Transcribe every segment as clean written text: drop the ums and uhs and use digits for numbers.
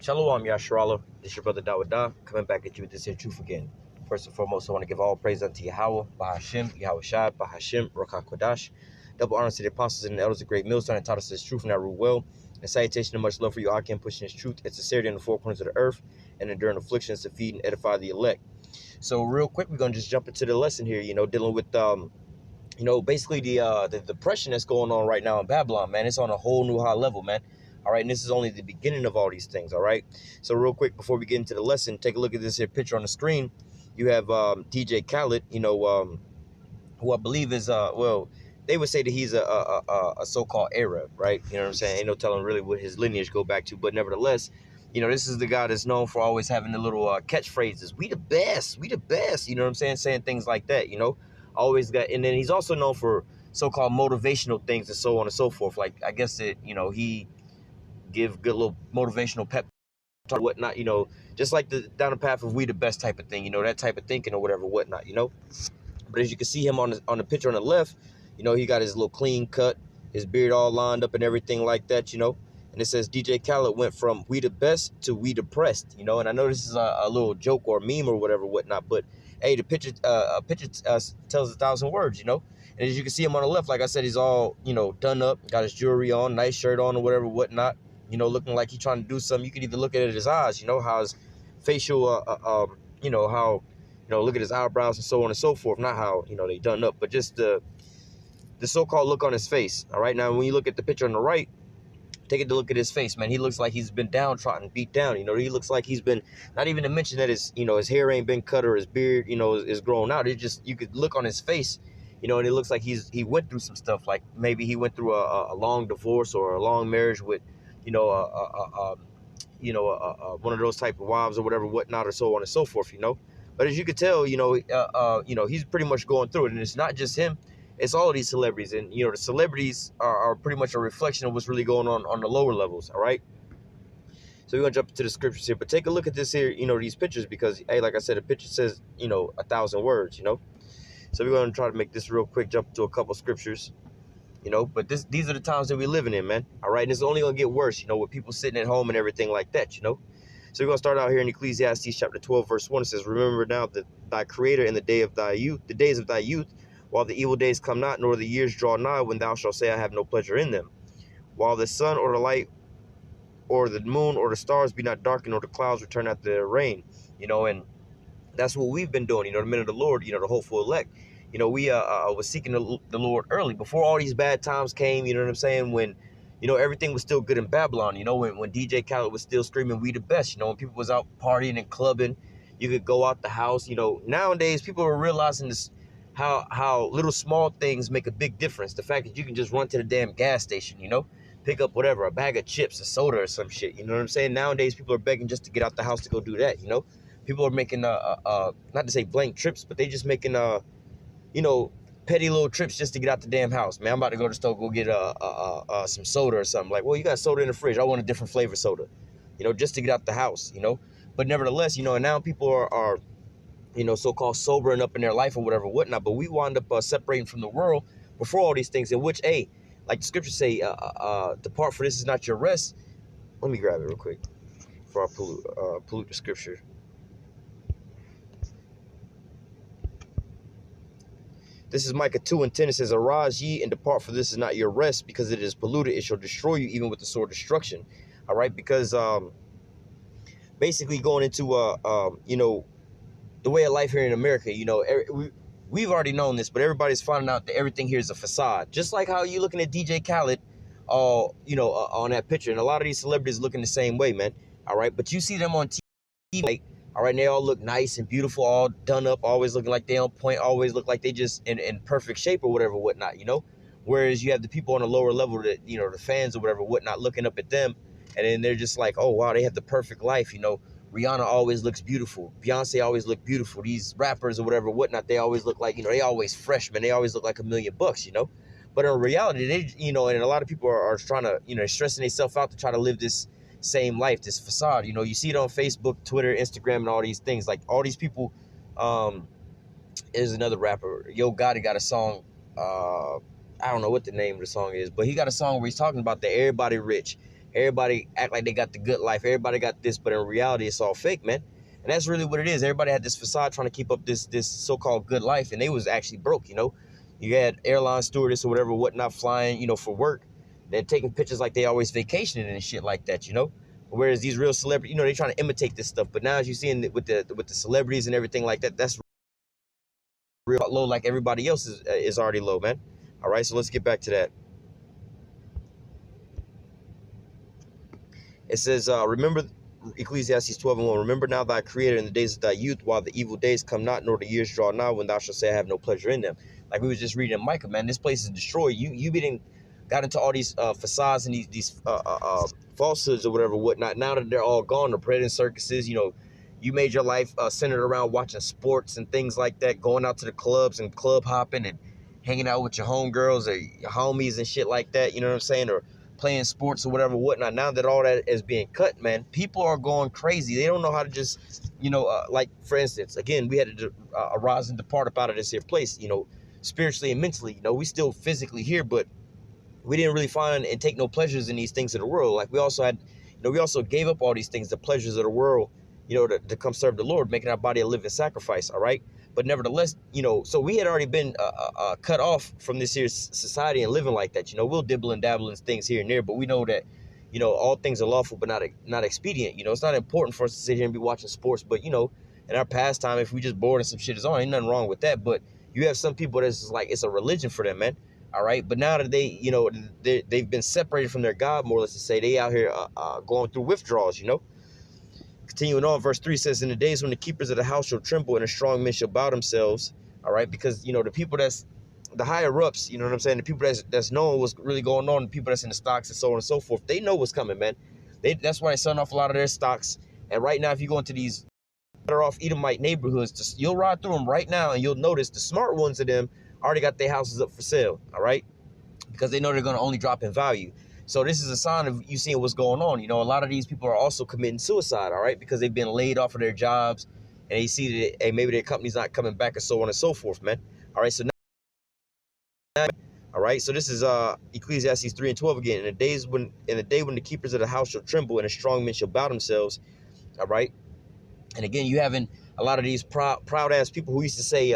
Shalom, Yasharala. This is your brother Dawada, coming back at you with this here truth again. First and foremost, I want to give all praise unto Yahweh, Bahashim, Yahweh Shai, Bahashim, Ruach HaKodesh. Double honor to the apostles and the elders of great millstone and taught us this truth and I rule well. And salutation and much love for you, Akim, pushing this truth and sincerity in the four corners of the earth and enduring afflictions to feed and edify the elect. So real quick, we're going to just jump into the lesson here, dealing with, basically the depression that's going on right now in Babylon, man. It's on a whole new high level, man. All right, and this is only the beginning of all these things, all right? So real quick, before we get into the lesson, take a look at this here picture on the screen. You have DJ Khaled, who I believe is, they would say that he's a so-called Arab, right? You know what I'm saying? Ain't no telling really what his lineage go back to, but nevertheless, this is the guy that's known for always having the little catchphrases. We the best, you know what I'm saying? Saying things like that, always got, and then he's also known for so-called motivational things and so on and so forth. Like, I guess that, he give good little motivational pep talk, whatnot, just like the down the path of we the best type of thing, that type of thinking or whatever, whatnot, But as you can see him on the picture on the left, he got his little clean cut, his beard all lined up and everything like that, and it says DJ Khaled went from we the best to we depressed, and I know this is a little joke or meme or whatever, whatnot, but hey, the picture tells 1,000 words, And as you can see him on the left, like I said, he's all, done up, got his jewelry on, nice shirt on or whatever, whatnot, looking like he's trying to do something. You could even look at it at his eyes, how his facial, look at his eyebrows and so on and so forth. Not how, they done up, but just the so-called look on his face. All right, now when you look at the picture on the right, take a look at his face, man. He looks like he's been downtrodden, beat down. He looks like he's been, not even to mention that his hair ain't been cut or his beard, is grown out. It just, you could look on his face, and it looks like he went through some stuff. Like maybe he went through a long divorce or a long marriage with, one of those type of wives or whatever, whatnot, or so on and so forth, But as you could tell, he's pretty much going through it, and it's not just him. It's all of these celebrities, and the celebrities are pretty much a reflection of what's really going on the lower levels. All right. So we're gonna jump into the scriptures here, but take a look at this here, these pictures, because hey, like I said, the picture says 1,000 words, So we're gonna try to make this real quick, jump to a couple scriptures. But these are the times that we're living in, man. All right, and it's only gonna get worse, with people sitting at home and everything like that, So we're gonna start out here in Ecclesiastes chapter 12, verse 1. It says, "Remember now that thy Creator in the days of thy youth, while the evil days come not, nor the years draw nigh, when thou shalt say, I have no pleasure in them. While the sun or the light or the moon or the stars be not darkened, or the clouds return after their rain." And that's what we've been doing. The men of the Lord, the hopeful elect. We was seeking the Lord early, before all these bad times came, you know what I'm saying? When, everything was still good in Babylon, when DJ Khaled was still screaming, we the best, when people was out partying and clubbing, you could go out the house, Nowadays, people are realizing this, how little small things make a big difference. The fact that you can just run to the damn gas station, pick up whatever, a bag of chips, a soda or some shit, you know what I'm saying? Nowadays, people are begging just to get out the house to go do that, People are making, not to say blank trips, but they just making, petty little trips just to get out the damn house. Man, I'm about to go to the store, go get some soda or something. Like, well, you got soda in the fridge. I want a different flavor soda, just to get out the house, But nevertheless, and now people are so-called sobering up in their life or whatever, whatnot. But we wind up separating from the world before all these things, in which, hey, like the scriptures say, depart, for this is not your rest. Let me grab it real quick before I pollute the scripture. This is Micah 2:10. It says, "Arise ye and depart, for this is not your rest, because it is polluted. It shall destroy you, even with the sword of destruction." All right, because basically going into the way of life here in America, we've already known this, but everybody's finding out that everything here is a facade. Just like how you looking at DJ Khaled, on that picture, and a lot of these celebrities looking the same way, man. All right, but you see them on TV, like, all right, and they all look nice and beautiful, all done up, always looking like they on point, always look like they just in perfect shape or whatever, whatnot, Whereas you have the people on the lower level that, the fans or whatever, whatnot, looking up at them, and then they're just like, oh, wow, they have the perfect life, Rihanna always looks beautiful. Beyonce always look beautiful. These rappers or whatever, whatnot, they always look like, they always freshmen. They always look like $1,000,000, But in reality, they, and a lot of people are trying to, stressing themselves out to try to live this same life, this facade. You see it on Facebook, Twitter, Instagram, and all these things. Like all these people, there's another rapper, Yo Gotti, got a song, I don't know what the name of the song is, but he got a song where he's talking about that everybody rich, Everybody act like they got the good life. Everybody got this, but in reality, it's all fake, man. And that's really what it is. Everybody had this facade trying to keep up this so-called good life, and they was actually broke, you know. You had airline stewardess or whatever, whatnot, flying, you know, for work. They're taking pictures like they always vacationing and shit like that, you know. Whereas these real celebrities, you know, they trying to imitate this stuff. But now, as you see with the celebrities and everything like that, that's real low, like everybody else is already low, man. All right, so let's get back to that. It says, remember Ecclesiastes 12:1. Remember now thy creator in the days of thy youth, while the evil days come not, nor the years draw nigh, when thou shalt say, I have no pleasure in them. Like we was just reading in Micah, man, this place is destroyed. You got into all these facades and these falsehoods or whatever, whatnot. Now that they're all gone, the parade and circuses, you know, you made your life centered around watching sports and things like that, going out to the clubs and club hopping and hanging out with your homegirls or your homies and shit like that, you know what I'm saying? Or playing sports or whatever, whatnot. Now that all that is being cut, man, people are going crazy. They don't know how to just, you know, like, for instance, again, we had to arise and depart up out of this here place, you know, spiritually and mentally. You know, we still physically here, but we didn't really find and take no pleasures in these things of the world. Like we also had, you know, we also gave up all these things, the pleasures of the world, you know, to come serve the Lord, making our body a living sacrifice, all right? But nevertheless, you know, so we had already been cut off from this here society and living like that. You know, we'll dibble and dabble in things here and there, but we know that, you know, all things are lawful, but not expedient. You know, it's not important for us to sit here and be watching sports, but, you know, in our pastime, if we just bored and some shit is on, ain't nothing wrong with that. But you have some people that's just like, it's a religion for them, man. All right. But now that they, you know, they've been separated from their God, more or less to say, they out here going through withdrawals, you know. Continuing on, verse 3 says, in the days when the keepers of the house shall tremble and the strong men shall bow themselves. All right. Because, you know, the people that's the higher ups, you know what I'm saying? The people that's knowing what's really going on, the people that's in the stocks and so on and so forth, they know what's coming, man. That's why they selling off a lot of their stocks. And right now, if you go into these better off Edomite neighborhoods, you'll ride through them right now and you'll notice the smart ones of them already got their houses up for sale. All right. Because they know they're going to only drop in value. So this is a sign of you seeing what's going on. You know, a lot of these people are also committing suicide, all right, because they've been laid off of their jobs and they see that, hey, maybe their company's not coming back and so on and so forth, man. All right, so now, all right, so this is Ecclesiastes 3:12 again. In the day when the keepers of the house shall tremble and the strong men shall bow themselves, all right. And again, you having a lot of these proud ass people who used to say,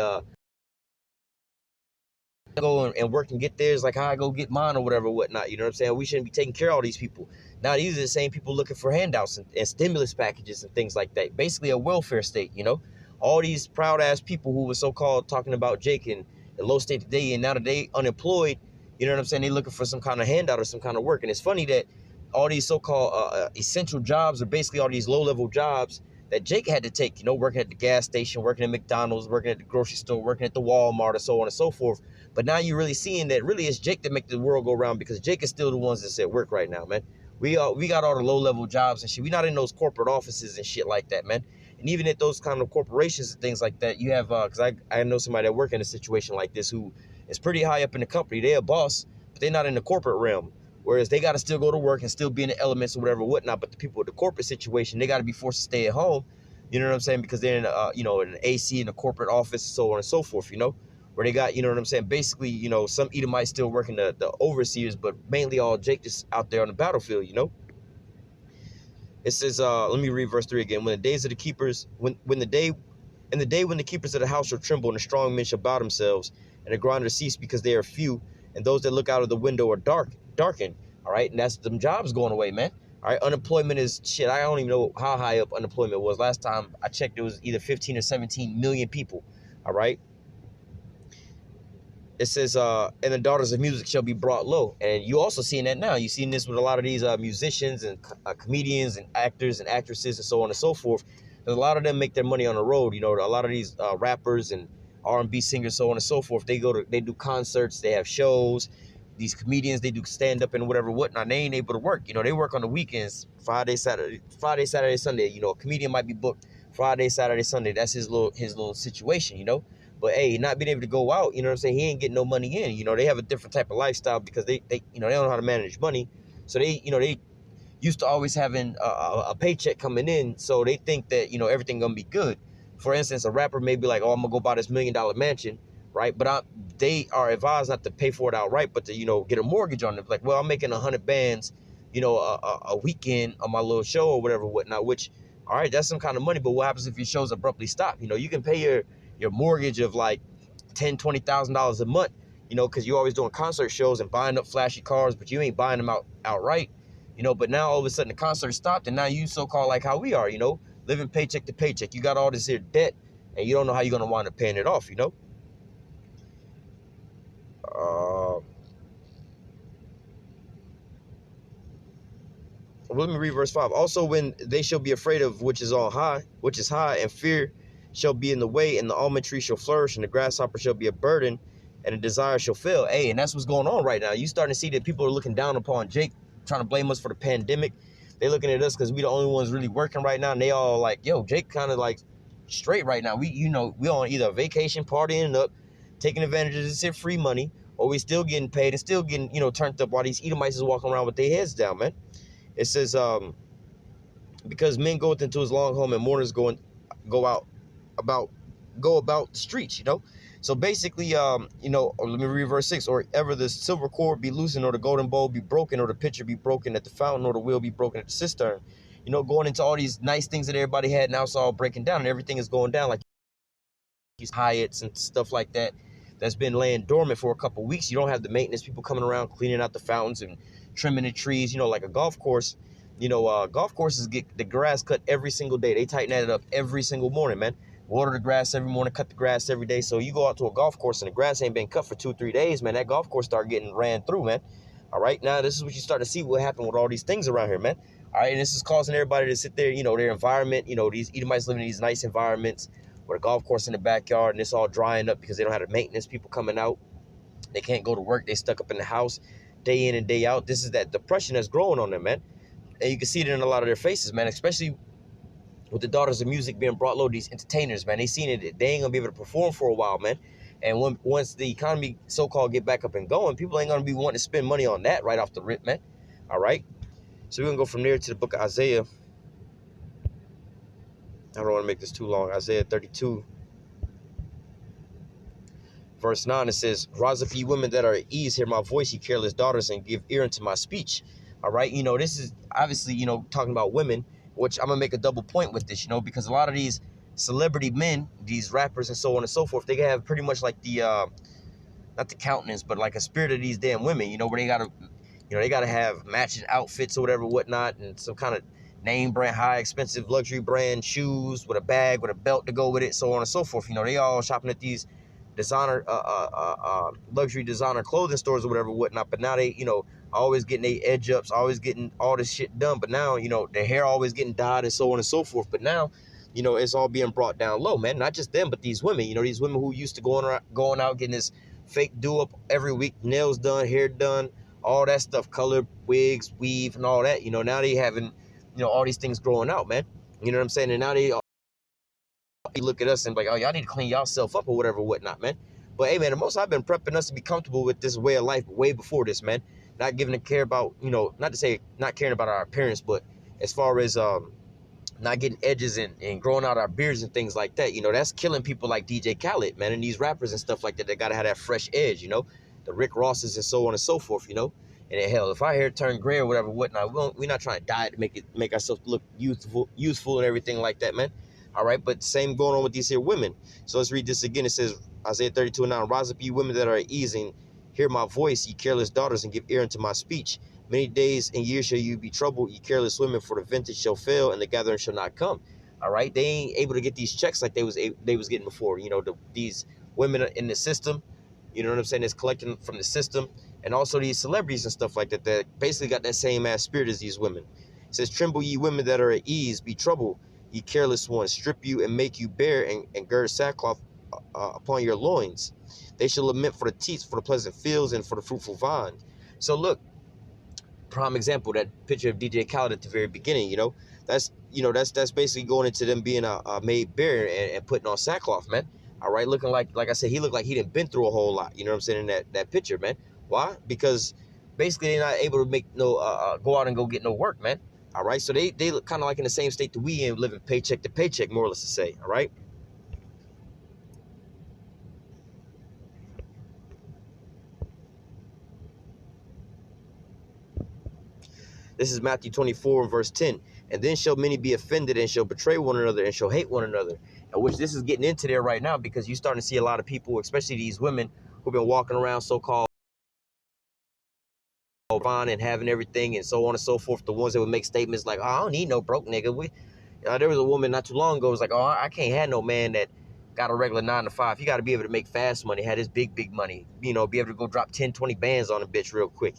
go and work and get theirs like how I go get mine or whatever, whatnot. You know what I'm saying? We shouldn't be taking care of all these people. Now, these are the same people looking for handouts and stimulus packages and things like that. Basically a welfare state, you know? All these proud ass people who were so-called talking about Jake and the low state today, and now that they unemployed, you know what I'm saying? They looking for some kind of handout or some kind of work. And it's funny that all these so-called essential jobs are basically all these low-level jobs that Jake had to take, you know, working at the gas station, working at McDonald's, working at the grocery store, working at the Walmart, and so on and so forth. But now you're really seeing that really it's Jake that make the world go round, because Jake is still the ones that's at work right now, man. We got all the low-level jobs and shit. We not in those corporate offices and shit like that, man. And even at those kind of corporations and things like that, you have, because I know somebody that work in a situation like this who is pretty high up in the company. They're a boss, but they're not in the corporate realm. Whereas they got to still go to work and still be in the elements or whatever, whatnot. But the people with the corporate situation, they got to be forced to stay at home. You know what I'm saying? Because they're in, you know, in an AC in a corporate office, so on and so forth, you know, where they got, you know what I'm saying? Basically, you know, some Edomites still working the overseers, but mainly all Jake just out there on the battlefield, you know. It says, let me read verse 3 again. When the days of the keepers, when the day when the keepers of the house shall tremble and the strong men shall bow themselves and the grinders cease because they are few and those that look out of the window are darkened. All right. And that's them jobs going away, man. All right. Unemployment is shit. I don't even know how high up unemployment was. Last time I checked, it was either 15 or 17 million people. All right. It says, and the daughters of music shall be brought low. And you also seeing that now. You're seeing this with a lot of these musicians and comedians and actors and actresses and so on and so forth. There's a lot of them make their money on the road. You know, a lot of these rappers and R&B singers, so on and so forth. They do concerts, they have shows. These comedians, they do stand up and whatever, whatnot. They ain't able to work. You know, they work on the weekends, Friday, Saturday, Sunday. You know, a comedian might be booked Friday, Saturday, Sunday. That's his little situation, you know. But hey, not being able to go out, you know what I'm saying? He ain't getting no money in. You know, they have a different type of lifestyle because they you know, they don't know how to manage money. So they, you know, they used to always having a paycheck coming in. So they think that, you know, everything gonna be good. For instance, a rapper may be like, oh, I'm gonna go buy this $1 million mansion, right? But they are advised not to pay for it outright, but to, you know, get a mortgage on it. Like, well, I'm making 100 bands a weekend on my little show or whatever, whatnot, which, all right, that's some kind of money, but what happens if your shows abruptly stop? You can pay your mortgage of like $10,000-$20,000 a month, because you're always doing concert shows and buying up flashy cars, but you ain't buying them outright, but now all of a sudden the concert stopped, and now you so-called like how we are, living paycheck to paycheck. You got all this here debt, and you don't know how you're going to wind up paying it off, Let me read verse 5. Also, when they shall be afraid of which is high, and fear shall be in the way, and the almond tree shall flourish, and the grasshopper shall be a burden, and the desire shall fail. Hey, and that's what's going on right now. You starting to see that people are looking down upon Jake, trying to blame us for the pandemic. They looking at us because we the only ones really working right now, and they all like, yo, Jake kind of like straight right now. We on either a vacation, partying up, taking advantage of this free money, or we still getting paid and still getting, turned up while these Edomites is walking around with their heads down, man. It says, because men goeth into his long home, and mourners go about the streets, So basically, let me read verse 6. Or ever the silver cord be loosened, or the golden bowl be broken, or the pitcher be broken at the fountain, or the wheel be broken at the cistern. Going into all these nice things that everybody had, now it's all breaking down, and everything is going down, like these Hyatts and stuff like that that's been laying dormant for a couple of weeks. You don't have the maintenance people coming around cleaning out the fountains and trimming the trees, like a golf course. Golf courses get the grass cut every single day. They tighten that up every single morning, man. Water the grass every morning, cut the grass every day. So you go out to a golf course and the grass ain't been cut for 2-3 days, man. That golf course start getting ran through, man. All right, now this is what you start to see what happened with all these things around here, man. All right, and this is causing everybody to sit there, their environment, these Edomites living in these nice environments with a golf course in the backyard, and it's all drying up because they don't have the maintenance people coming out. They can't go to work. They stuck up in the house day in and day out. This is that depression that's growing on them, man. And you can see it in a lot of their faces, man, especially with the Daughters of Music being brought low, these entertainers, man. They seen it. They ain't going to be able to perform for a while, man. And once the economy so-called get back up and going, people ain't going to be wanting to spend money on that right off the rip, man. All right? So we're going to go from there to the book of Isaiah. I don't want to make this too long. Isaiah 32. Verse 9, it says, rise up, ye women that are at ease, hear my voice, ye careless daughters, and give ear unto my speech. All right, this is obviously, talking about women, which I'm going to make a double point with this, because a lot of these celebrity men, these rappers and so on and so forth, they have pretty much like the, not the countenance, but like a spirit of these damn women, where they got to, they got to have matching outfits or whatever, whatnot, and some kind of name brand, high expensive luxury brand shoes with a bag, with a belt to go with it, so on and so forth. They all shopping at these designer luxury designer clothing stores or whatever, whatnot, but now they always getting their edge ups, always getting all this shit done, but now their hair always getting dyed and so on and so forth. But now it's all being brought down low, man. Not just them, but these women, these women who used to going out getting this fake do up every week, nails done, hair done, all that stuff, color, wigs, weave, and all that. Now they having all these things growing out, man. You know what I'm saying? And now they look at us and be like, oh, y'all need to clean yourself up or whatever, whatnot, man. But hey, man, the most I've been prepping us to be comfortable with this way of life way before this, man. Not giving a care about, not to say not caring about our appearance, but as far as not getting edges and growing out our beards and things like that, that's killing people like DJ Khaled, man, and these rappers and stuff like that. They gotta have that fresh edge, the Rick Rosses and so on and so forth, And then, hell, if our hair turn gray or whatever, whatnot, we're not trying to dye it to make ourselves look useful and everything like that, man. All right, but same going on with these here women. So let's read this again. It says, Isaiah 32:9, rise up, ye women that are at ease, and hear my voice, ye careless daughters, and give ear unto my speech. Many days and years shall you be troubled, ye careless women, for the vintage shall fail, and the gathering shall not come. All right, they ain't able to get these checks like they was getting before. These women in the system, you know what I'm saying, is collecting from the system, and also these celebrities and stuff like that that basically got that same ass spirit as these women. It says, tremble, ye women that are at ease, be troubled, ye careless ones, strip you and make you bare, and gird sackcloth upon your loins. They shall lament for the teats, for the pleasant fields, and for the fruitful vine. So look, prime example, that picture of DJ Khaled at the very beginning, that's basically going into them being made bare and putting on sackcloth, man. All right, looking like I said, he looked like he didn't been through a whole lot, you know what I'm saying, in that picture, man. Why? Because basically they're not able to make go out and go get no work, man. All right, so they look kind of like in the same state that we in, living paycheck to paycheck, more or less to say. All right. This is Matthew 24 and verse 10. And then shall many be offended and shall betray one another and shall hate one another. And which this is getting into there right now, because you're starting to see a lot of people, especially these women who've been walking around so-called fine and having everything and so on and so forth. The ones that would make statements like, oh, I don't need no broke nigga. There was a woman not too long ago was like, oh, I can't have no man that got a regular 9 to 5. You got to be able to make fast money, have this big money, be able to go drop 10, 20 bands on a bitch real quick,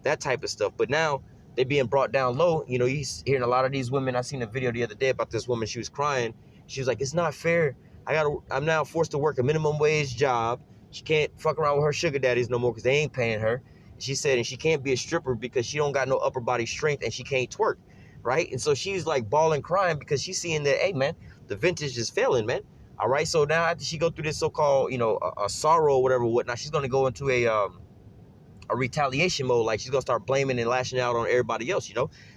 that type of stuff. But now they're being brought down low. You're hearing a lot of these women. I seen a video the other day about this woman. She was crying. She was like, it's not fair. I'm now forced to work a minimum wage job. She can't fuck around with her sugar daddies no more because they ain't paying her. She said, and she can't be a stripper because she don't got no upper body strength and she can't twerk, right? And so she's like bawling, crying because she's seeing that, hey, man, the vintage is failing, man. All right, so now after she go through this so-called, a sorrow or whatever, whatnot, she's going to go into a retaliation mode. Like she's going to start blaming and lashing out on everybody else,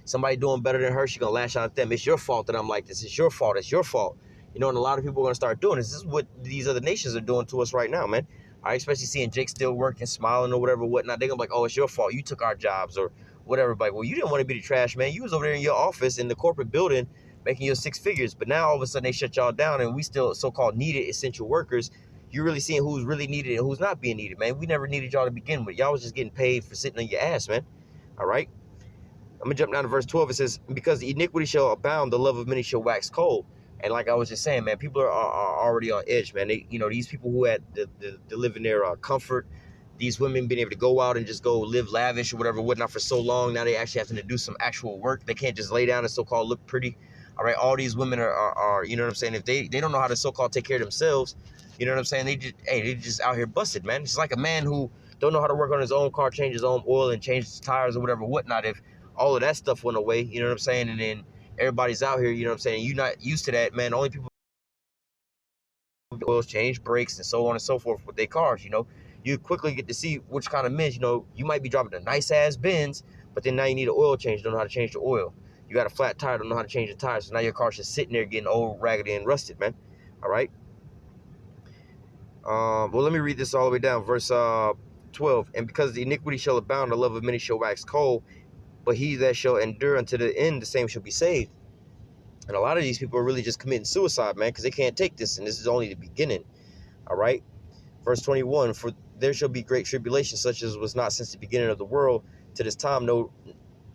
Somebody doing better than her, she's going to lash out at them. It's your fault that I'm like this. It's your fault. It's your fault. And a lot of people are going to start doing this. This is what these other nations are doing to us right now, man. I especially seeing Jake still working, smiling or whatever, whatnot. They're going to be like, oh, it's your fault. You took our jobs or whatever. Like, well, you didn't want to be the trash man. You was over there in your office in the corporate building making your 6 figures. But now all of a sudden they shut y'all down and we still so-called needed essential workers. You're really seeing who's really needed and who's not being needed, man. We never needed y'all to begin with. Y'all was just getting paid for sitting on your ass, man. All right? I'm going to jump down to verse 12. It says, because the iniquity shall abound, the love of many shall wax cold. And like I was just saying, man, people are already on edge, man. They, these people who had to live in their comfort, these women being able to go out and just go live lavish or whatever, whatnot for so long. Now they actually having to do some actual work. They can't just lay down and so-called look pretty. All right, all these women are you know what I'm saying? If they don't know how to so-called take care of themselves, you know what I'm saying? They just out here busted, man. It's like a man who don't know how to work on his own car, change his own oil and change his tires or whatever, whatnot. If all of that stuff went away, you know what I'm saying? And then everybody's out here, you know what I'm saying? You're not used to that, man. Only people oils change, brakes, and so on and so forth with their cars, You quickly get to see which kind of men, you might be driving a nice-ass Benz, but then now you need an oil change, don't know how to change the oil. You got a flat tire, don't know how to change the tires, so now your car's just sitting there getting old, raggedy, and rusted, man. All right? Well, let me read this all the way down. Verse 12. And because the iniquity shall abound, the love of many shall wax cold, but he that shall endure unto the end, the same shall be saved. And a lot of these people are really just committing suicide, man, because they can't take this, and this is only the beginning. All right? Verse 21, for there shall be great tribulation, such as was not since the beginning of the world to this time,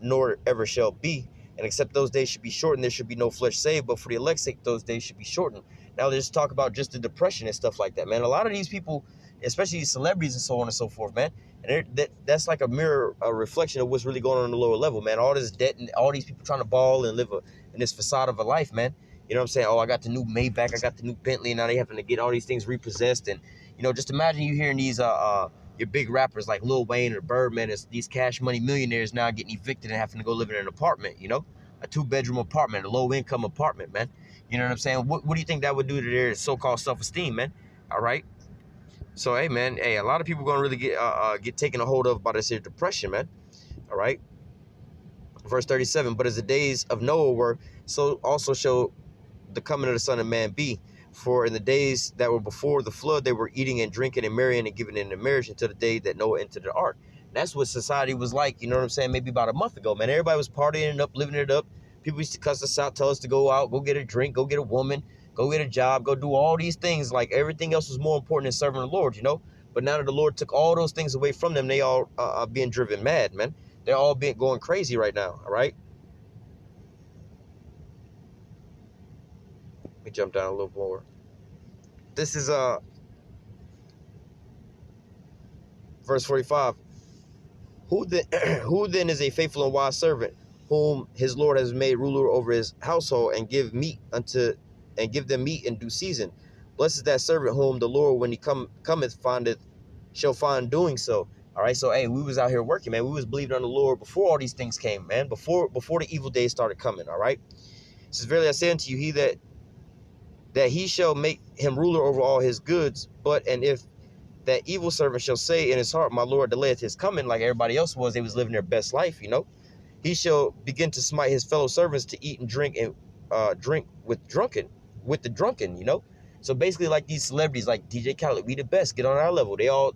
nor ever shall be. And except those days should be shortened, there should be no flesh saved, but for the elect's sake, those days should be shortened. Now, let's talk about just the depression and stuff like that, man. A lot of these people, especially these celebrities and so on and so forth, man, and that's like a mirror, a reflection of what's really going on the lower level, man. All this debt and all these people trying to ball and live in this facade of a life, man. You know what I'm saying? Oh, I got the new Maybach, I got the new Bentley, and now they having to get all these things repossessed. And, just imagine you hearing these your big rappers like Lil Wayne or Birdman, these cash money millionaires now getting evicted and having to go live in an apartment, a 2-bedroom apartment, a low-income apartment, man. You know what I'm saying? What do you think that would do to their so-called self-esteem, man? All right? So, hey, man, a lot of people going to really get taken a hold of by this here depression, man. All right? Verse 37, but as the days of Noah were, so also shall the coming of the Son of Man be. For in the days that were before the flood, they were eating and drinking and marrying and giving in marriage until the day that Noah entered the ark. That's what society was like, you know what I'm saying, maybe about a month ago, man. Everybody was partying it up, living it up. People used to cuss us out, tell us to go out, go get a drink, go get a woman, go get a job, go do all these things. Like everything else was more important than serving the Lord, But now that the Lord took all those things away from them, they all are being driven mad, man. They're all going crazy right now, all right? Let me jump down a little more. This is verse 45. Who then is a faithful and wise servant, whom his Lord has made ruler over his household, and give them meat in due season? Blessed is that servant whom the Lord, when he cometh, shall find doing so. All right, so hey, we was out here working, man. We was believing on the Lord before all these things came, man. Before the evil days started coming. All right. It says, verily I say unto you, he that he shall make him ruler over all his goods. And if that evil servant shall say in his heart, my Lord delayeth his coming, like everybody else was, they was living their best life, he shall begin to smite his fellow servants to eat and drink and drink with the drunken, So basically, like these celebrities, like DJ Khaled, we the best, get on our level. They all,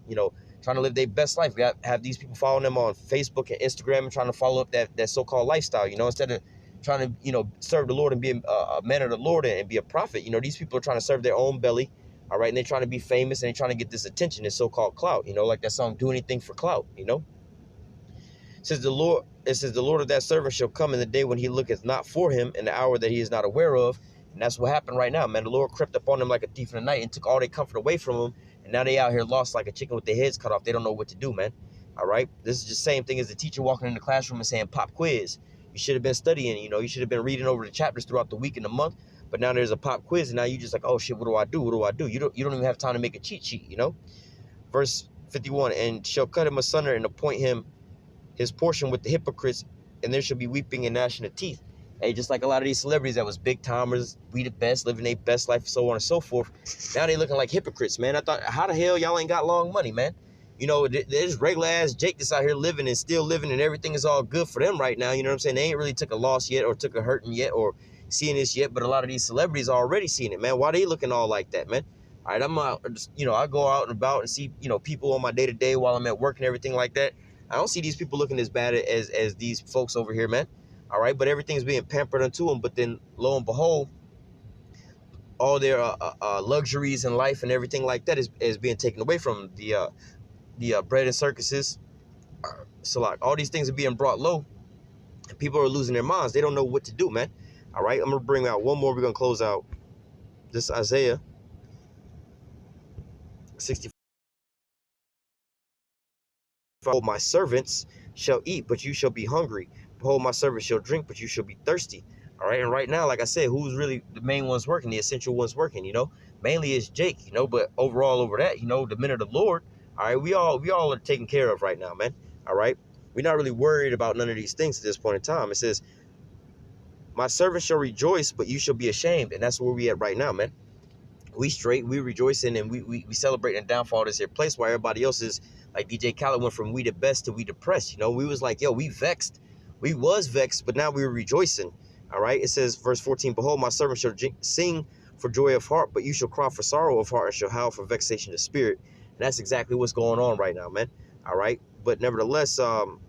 trying to live their best life. We have these people following them on Facebook and Instagram and trying to follow up that so-called lifestyle, you know, instead of trying to, you know, serve the Lord and be a man of the Lord and be a prophet. You know, these people are trying to serve their own belly, all right, and they're trying to be famous and they're trying to get this attention, this so-called clout, you know, like that song, Do Anything for Clout, you know. It says the Lord of that servant shall come in the day when he looketh not for him, in the hour that he is not aware of. And that's what happened right now, man. The Lord crept up on them like a thief in the night and took all their comfort away from them. And now they out here lost like a chicken with their heads cut off. They don't know what to do, man. All right? This is just the same thing as the teacher walking in the classroom and saying, pop quiz. You should have been studying, you know. You should have been reading over the chapters throughout the week and the month. But now there's a pop quiz, and now you just like, oh, shit, what do I do? What do I do? You don't even have time to make a cheat sheet, you know? Verse 51, and shall cut him asunder and appoint him his portion with the hypocrites, and there shall be weeping and gnashing of teeth. Hey, just like a lot of these celebrities that was big timers, we the best, living their best life, so on and so forth. Now they looking like hypocrites, man. I thought, how the hell y'all ain't got long money, man? You know, there's regular ass Jake that's out here living and still living, and everything is all good for them right now. You know what I'm saying? They ain't really took a loss yet, or took a hurting yet, or seeing this yet. But a lot of these celebrities are already seeing it, man. Why they looking all like that, man? All right, I'm out, you know, I go out and about and see, you know, people on my day to day while I'm at work and everything like that. I don't see these people looking as bad as these folks over here, man. All right, but everything's being pampered unto them. But then, lo and behold, all their luxuries in life and everything like that is being taken away from them. The bread and circuses, so like all these things are being brought low, and people are losing their minds. They don't know what to do, man. All right, I'm gonna bring out one more. We're gonna close out this Isaiah 65. Behold, my servants shall eat, but you shall be hungry. Behold, my servants shall drink, but you shall be thirsty. All right, and right now, like I said, who's really the main ones working, the essential ones working, you know? Mainly is Jake, you know, but overall over that, you know, the men of the Lord, all right, we all are taken care of right now, man. All right, we're not really worried about none of these things at this point in time. It says, my servants shall rejoice, but you shall be ashamed. And that's where we at right now, man. We straight, we rejoicing, and we celebrating the downfall of this here place, while everybody else is like DJ Khaled went from we the best to we depressed. You know, we was like, yo, we vexed. We was vexed, but now we're rejoicing. All right. It says, verse 14, behold, my servant shall sing for joy of heart, but you shall cry for sorrow of heart and shall howl for vexation of spirit. And that's exactly what's going on right now, man. All right. But nevertheless, and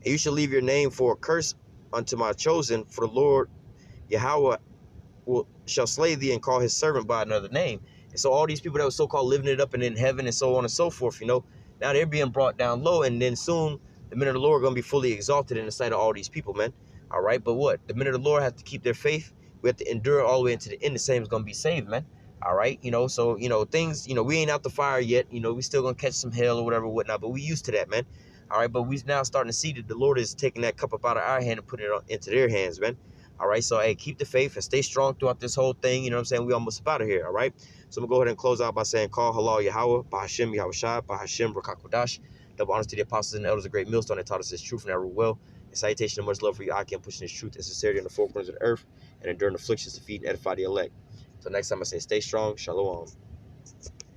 you shall leave your name for a curse unto my chosen, for the Lord Yahweh shall slay thee and call his servant by another name. And so all these people that were so-called living it up and in heaven and so on and so forth, you know, now they're being brought down low, and then soon the men of the Lord are going to be fully exalted in the sight of all these people, man. All right, but what? The men of the Lord have to keep their faith. We have to endure all the way into the end. The same is going to be saved, man. All right, you know, so, you know, things, you know, we ain't out the fire yet. You know, we still going to catch some hell or whatever, whatnot, but we used to that, man. All right, but we now starting to see that the Lord is taking that cup up out of our hand and putting it into their hands, man. All right, so, hey, keep the faith and stay strong throughout this whole thing. You know what I'm saying? We almost up out of here, all right? So I'm going to go ahead and close out by saying, call halal Yahweh, Bahashim Yahweh Shai, Bahashim Rakakwadash. Double honors to the apostles and the elders of Great Millstone that taught us this truth and that rule well. And salutation and much love for you, Akim, pushing this truth and sincerity on the four corners of the earth and enduring afflictions to feed and edify the elect. Until next time, I say stay strong. Shalom.